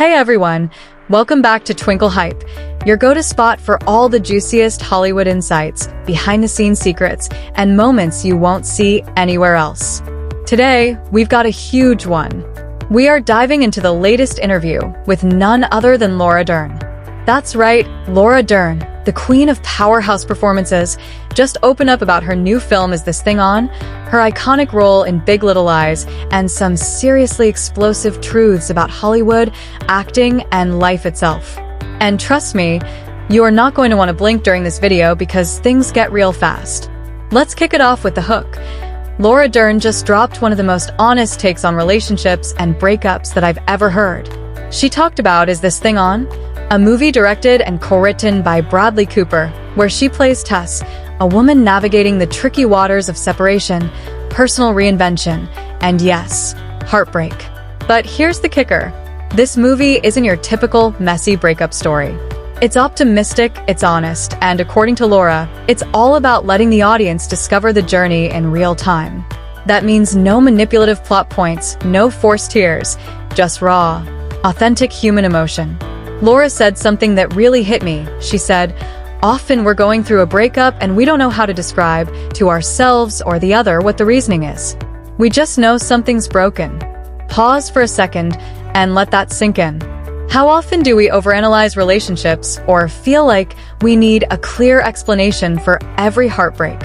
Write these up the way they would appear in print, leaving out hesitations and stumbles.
Hey everyone, welcome back to Twinkle Hype, your go-to spot for all the juiciest Hollywood insights, behind-the-scenes secrets, and moments you won't see anywhere else. Today, we've got a huge one. We are diving into the latest interview with none other than Laura Dern. That's right, Laura Dern, the queen of powerhouse performances, just opened up about her new film Is This Thing On?, her iconic role in Big Little Lies, and some seriously explosive truths about Hollywood, acting, and life itself. And trust me, you are not going to want to blink during this video because things get real fast. Let's kick it off with the hook. Laura Dern just dropped one of the most honest takes on relationships and breakups that I've ever heard. She talked about Is This Thing On?, a movie directed and co-written by Bradley Cooper, where she plays Tess, a woman navigating the tricky waters of separation, personal reinvention, and yes, heartbreak. But here's the kicker. This movie isn't your typical messy breakup story. It's optimistic, it's honest, and according to Laura, it's all about letting the audience discover the journey in real time. That means no manipulative plot points, no forced tears, just raw, authentic human emotion. Laura said something that really hit me. She said, "Often we're going through a breakup and we don't know how to describe to ourselves or the other what the reasoning is. We just know something's broken." Pause for a second and let that sink in. How often do we overanalyze relationships or feel like we need a clear explanation for every heartbreak?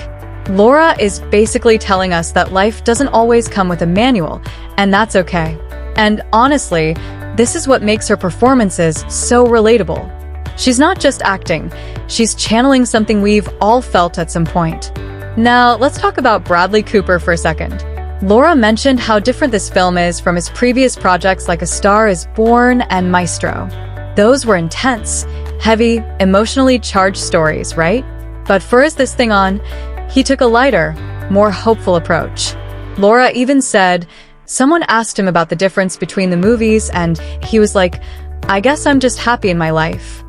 Laura is basically telling us that life doesn't always come with a manual, and that's okay. And honestly, this is what makes her performances so relatable. She's not just acting, she's channeling something we've all felt at some point. Now, let's talk about Bradley Cooper for a second. Laura mentioned how different this film is from his previous projects like A Star Is Born and Maestro. Those were intense, heavy, emotionally charged stories, right? But for Is This Thing On?, he took a lighter, more hopeful approach. Laura even said, someone asked him about the difference between the movies and he was like, "I guess I'm just happy in my life."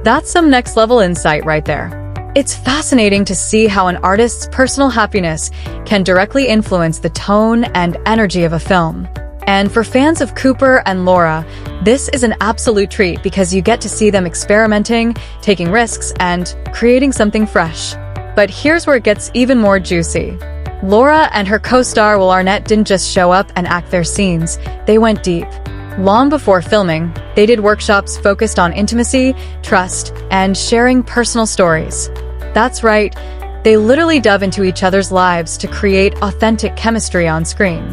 That's some next level insight right there. It's fascinating to see how an artist's personal happiness can directly influence the tone and energy of a film. And for fans of Cooper and Laura, this is an absolute treat because you get to see them experimenting, taking risks, and creating something fresh. But here's where it gets even more juicy. Laura and her co-star Will Arnett didn't just show up and act their scenes, they went deep. Long before filming, they did workshops focused on intimacy, trust, and sharing personal stories. That's right, they literally dove into each other's lives to create authentic chemistry on screen.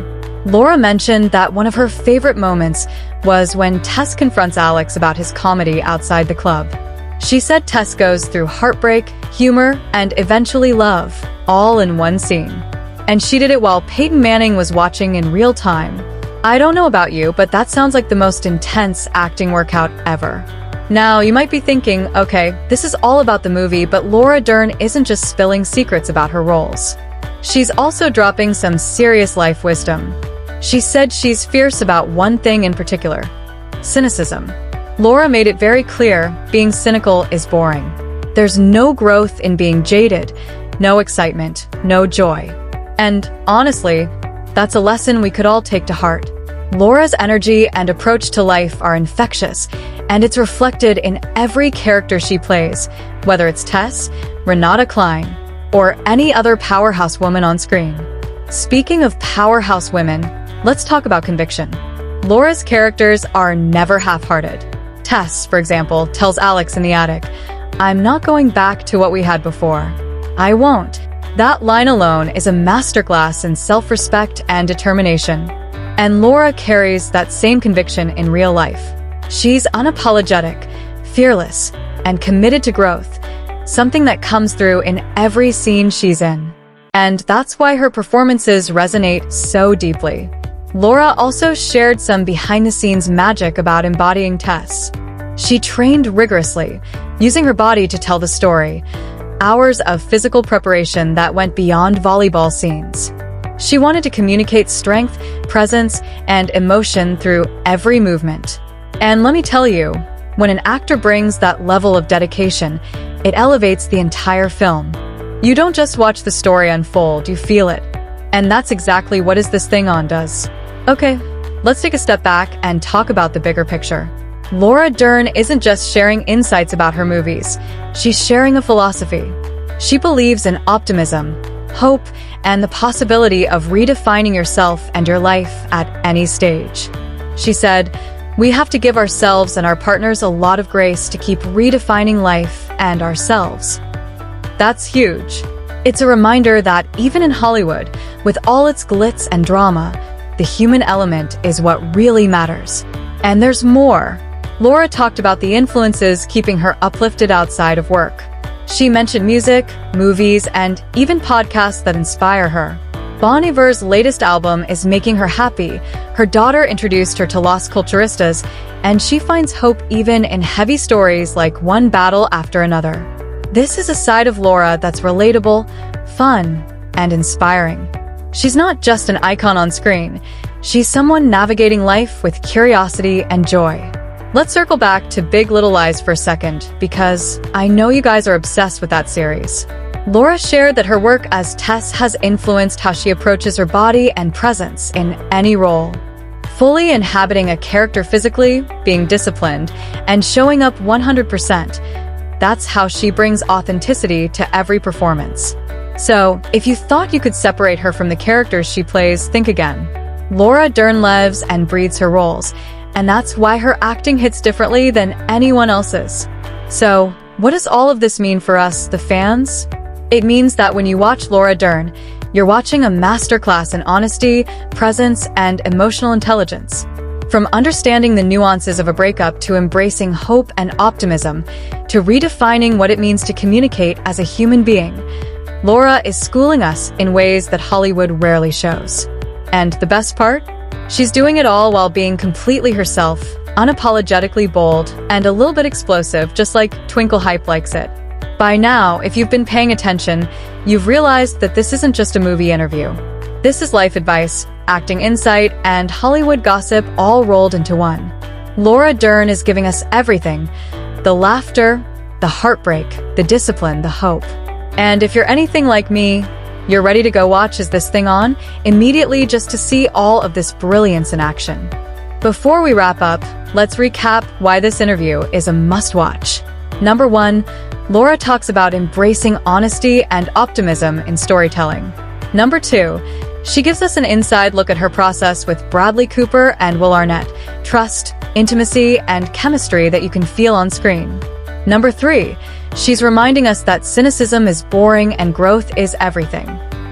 Laura mentioned that one of her favorite moments was when Tess confronts Alex about his comedy outside the club. She said Tess goes through heartbreak, humor, and eventually love, all in one scene. And she did it while Peyton Manning was watching in real time. I don't know about you, but that sounds like the most intense acting workout ever. Now, you might be thinking, okay, this is all about the movie, but Laura Dern isn't just spilling secrets about her roles. She's also dropping some serious life wisdom. She said she's fierce about one thing in particular: cynicism. Laura made it very clear, being cynical is boring. There's no growth in being jaded, no excitement, no joy. And honestly, that's a lesson we could all take to heart. Laura's energy and approach to life are infectious, and it's reflected in every character she plays, whether it's Tess, Renata Klein, or any other powerhouse woman on screen. Speaking of powerhouse women, let's talk about conviction. Laura's characters are never half-hearted. Tess, for example, tells Alex in the attic, "I'm not going back to what we had before. I won't." That line alone is a masterclass in self-respect and determination. And Laura carries that same conviction in real life. She's unapologetic, fearless, and committed to growth, something that comes through in every scene she's in. And that's why her performances resonate so deeply. Laura also shared some behind-the-scenes magic about embodying Tess. She trained rigorously, using her body to tell the story. Hours of physical preparation that went beyond volleyball scenes. She wanted to communicate strength, presence, and emotion through every movement. And let me tell you, when an actor brings that level of dedication, it elevates the entire film. You don't just watch the story unfold, you feel it. And that's exactly what Is This Thing On does. Okay, let's take a step back and talk about the bigger picture. Laura Dern isn't just sharing insights about her movies, she's sharing a philosophy. She believes in optimism, hope, and the possibility of redefining yourself and your life at any stage. She said, "We have to give ourselves and our partners a lot of grace to keep redefining life and ourselves." That's huge. It's a reminder that even in Hollywood, with all its glitz and drama, the human element is what really matters. And there's more. Laura talked about the influences keeping her uplifted outside of work. She mentioned music, movies, and even podcasts that inspire her. Bon Iver's latest album is making her happy. Her daughter introduced her to Las Culturistas, and she finds hope even in heavy stories like one battle after another. This is a side of Laura that's relatable, fun, and inspiring. She's not just an icon on screen. She's someone navigating life with curiosity and joy. Let's circle back to Big Little Lies for a second, because I know you guys are obsessed with that series. Laura shared that her work as Tess has influenced how she approaches her body and presence in any role. Fully inhabiting a character physically, being disciplined, and showing up 100%. That's how she brings authenticity to every performance. So, if you thought you could separate her from the characters she plays, think again. Laura Dern lives and breathes her roles, and that's why her acting hits differently than anyone else's. So, what does all of this mean for us, the fans? It means that when you watch Laura Dern, you're watching a masterclass in honesty, presence, and emotional intelligence. From understanding the nuances of a breakup to embracing hope and optimism, to redefining what it means to communicate as a human being, Laura is schooling us in ways that Hollywood rarely shows. And the best part? She's doing it all while being completely herself, unapologetically bold, and a little bit explosive, just like Twinkle Hype likes it. By now, if you've been paying attention, you've realized that this isn't just a movie interview. This is life advice, acting insight, and Hollywood gossip all rolled into one. Laura Dern is giving us everything: the laughter, the heartbreak, the discipline, the hope. And if you're anything like me, you're ready to go watch Is This Thing On? Immediately, just to see all of this brilliance in action. Before we wrap up, let's recap why this interview is a must-watch. Number 1, Laura talks about embracing honesty and optimism in storytelling. Number 2, she gives us an inside look at her process with Bradley Cooper and Will Arnett, trust, intimacy, and chemistry that you can feel on screen. Number 3, she's reminding us that cynicism is boring and growth is everything.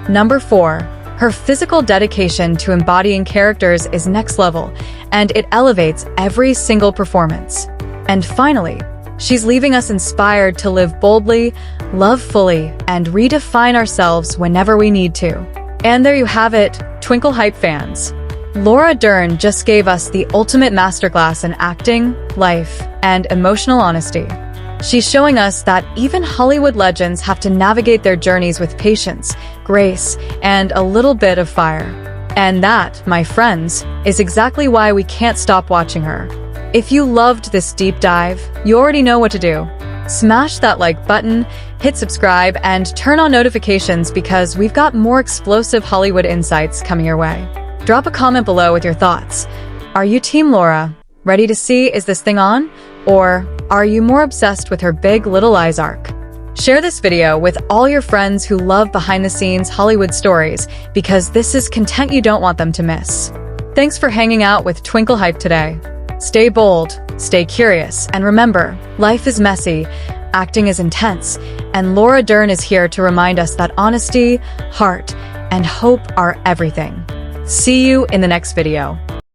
Number 4, her physical dedication to embodying characters is next level, and it elevates every single performance. And finally, she's leaving us inspired to live boldly, love fully, and redefine ourselves whenever we need to. And there you have it, Twinkle Hype fans. Laura Dern just gave us the ultimate masterclass in acting, life, and emotional honesty. She's showing us that even Hollywood legends have to navigate their journeys with patience, grace, and a little bit of fire. And that, my friends, is exactly why we can't stop watching her. If you loved this deep dive, you already know what to do. Smash that like button, hit subscribe, and turn on notifications because we've got more explosive Hollywood insights coming your way. Drop a comment below with your thoughts. Are you Team Laura, ready to see Is This Thing On? Or are you more obsessed with her Big Little Lies arc? Share this video with all your friends who love behind-the-scenes Hollywood stories because this is content you don't want them to miss. Thanks for hanging out with Twinkle Hype today. Stay bold, stay curious, and remember, life is messy, acting is intense, and Laura Dern is here to remind us that honesty, heart, and hope are everything. See you in the next video.